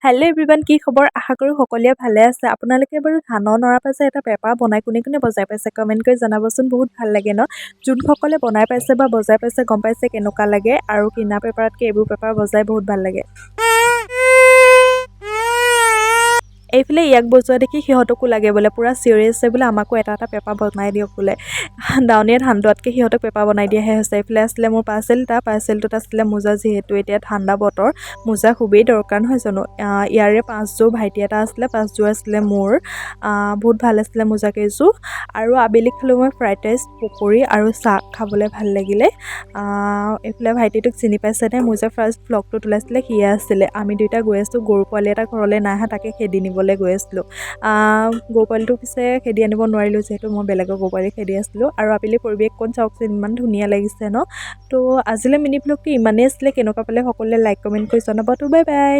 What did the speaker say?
Hello' everyone, কি খবৰ? আশা কৰোঁ সকলোৱে ভালে আছে। আপোনালোকে বাৰু ধানৰ নৰাৰ পৰা যে এটা পেপা বনাই কোনে কোনে বজাই পাইছে কমেণ্ট কৰি জনাবচোন। বহুত ভাল লাগে ন? যোনসকলে বনাই পাইছে বা বজাই পাইছে গম পাইছে কেনেকুৱা লাগে, আৰু কিনা পেপাৰতকৈ এইবোৰ পেপাৰ বজাই বহুত ভাল লাগে। এইফালে ইয়াক বজোৱা দেখি সিহঁতকো লাগে বোলে, পূৰা চিৰিয়াছে বোলে আমাকো এটা এটা পেপা বনাই দিয়ক বোলে। দাৱনীয়ে ধান দোৱাতকৈ সিহঁতক পেপা বনাই দিয়াহে হৈছে। এইফালে আছিলে মোৰ পাৰ্চেলটোত আছিলে মোজা, যিহেতু এতিয়া ঠাণ্ডা বতৰ মোজা খুবেই দৰকাৰ নহয় জানো। ইয়াৰে 5যোৰ ভাইটি এটা আছিলে, 5যোৰ আছিলে মোৰ। বহুত ভাল আছিলে মোজা কেইযোৰ। আৰু আবেলি খালোঁ মই ফ্ৰাইড ৰাইচ, পকৰি আৰু চাহ, খাবলৈ ভাল লাগিলে। এইফালে ভাইটিটোক চিনি পাইছেনে? মোৰ যে ফাৰ্ষ্ট ভ্লগটোত ওলাইছিলে সিয়ে আছিলে। আমি দুয়োটা গৈ আছোঁ, গৰু পোৱালি এটা ঘৰলৈ নাই অহা, তাকে খেদি নিবলৈ গৈ আছিলোঁ। গৰু পোৱালিটো পিছে খেদি আনিব নোৱাৰিলোঁ, যিহেতু মই বেলেগৰ গৰু পোৱালি খেদি আছিলোঁ। আৰু আবেলি পৰিৱেশকণ চাওকচোন, ইমান ধুনীয়া লাগিছে ন? তো আজিলৈ মিনি ভ্লগটো ইমানেই আছিলে। কেনেকুৱা পালে সকলোৱে লাইক কমেণ্ট কৰি জনাব। তো বাই বাই।